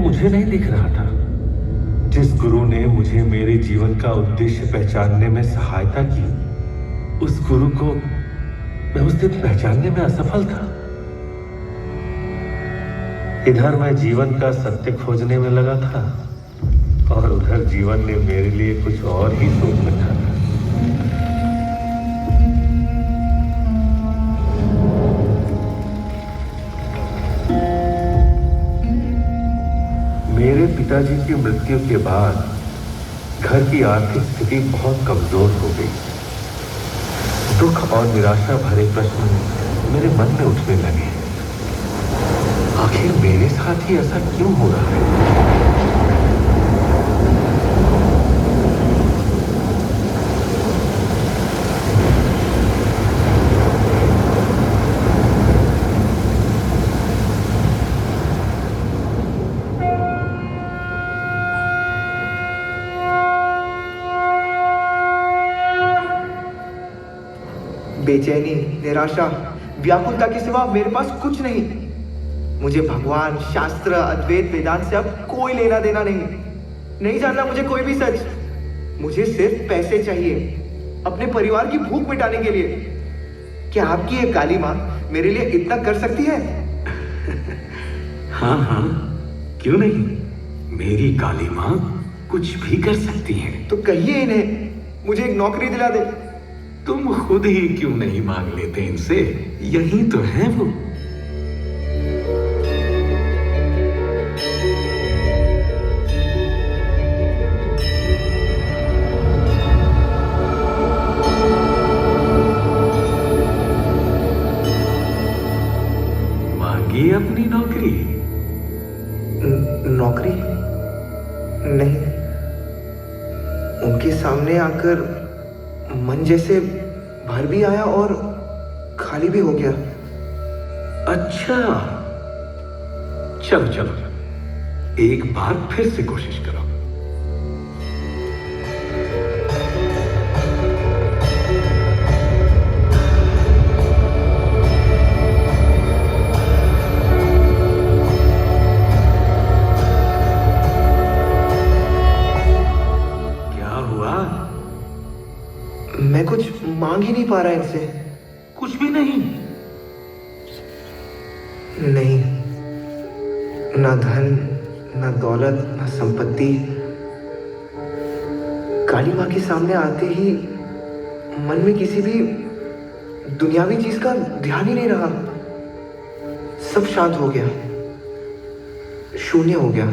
मुझे नहीं दिख रहा था। जिस गुरु ने मुझे मेरे जीवन का उद्देश्य पहचानने में सहायता की, उस गुरु को मैं उस दिन पहचानने में असफल था। इधर मैं जीवन का सत्य खोजने में लगा था और उधर जीवन ने मेरे लिए कुछ और ही सोच रखा था। मेरे पिताजी की मृत्यु के बाद घर की आर्थिक स्थिति बहुत कमजोर हो गई। दुख और निराशा भरे प्रश्न मेरे मन में उठने लगे। आखिर मेरे साथ ही ऐसा क्यों हो रहा है? बेचैनी, निराशा, व्याकुलता के सिवा मेरे पास कुछ नहीं। मुझे भगवान, शास्त्र, अद्वैत, वेदांत से अब कोई लेना देना नहीं जानना मुझे कोई भी सच। मुझे सिर्फ पैसे चाहिए अपने परिवार की भूख मिटाने के लिए। क्या आपकी ये काली माँ मेरे लिए इतना कर सकती है? हाँ हाँ, क्यों नहीं। मेरी काली माँ कुछ भी कर सकती है। तो कहिए इन्हें मुझे एक नौकरी दिला दे। तुम खुद ही क्यों नहीं मांग लेते इनसे? यही तो है वो। मांगी अपनी नौकरी। नौकरी नहीं। उनके सामने आकर मन जैसे भर भी आया और खाली भी हो गया। अच्छा, चलो चलो एक बार फिर से कोशिश करो। मैं कुछ मांग ही नहीं पा रहा इनसे। कुछ भी नहीं? नहीं, ना धन, ना दौलत, ना संपत्ति। काली माँ के सामने आते ही मन में किसी भी दुनियावी चीज का ध्यान ही नहीं रहा। सब शांत हो गया, शून्य हो गया।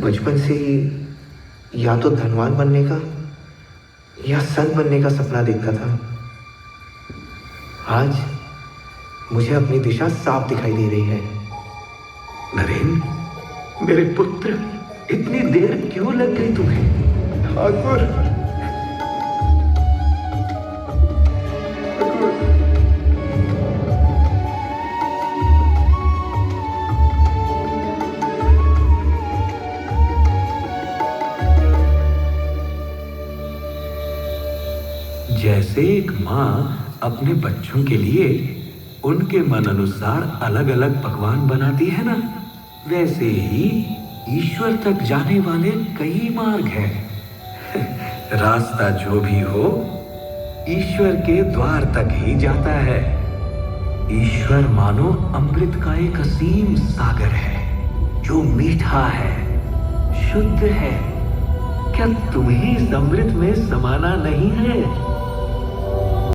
बचपन से ही या तो धनवान बनने का या संत बनने का सपना देखता था। आज मुझे अपनी दिशा साफ दिखाई दे रही है। नरेन, मेरे पुत्र, इतनी देर क्यों लग गई तुम्हें? ठाकुर, जैसे एक माँ अपने बच्चों के लिए उनके मन अनुसार अलग अलग पकवान बनाती है ना, वैसे ही ईश्वर तक जाने वाले कई मार्ग हैं। रास्ता जो भी हो, ईश्वर के द्वार तक ही जाता है। ईश्वर मानो अमृत का एक असीम सागर है जो मीठा है, शुद्ध है। क्या तुम्हें इस अमृत में समाना नहीं है?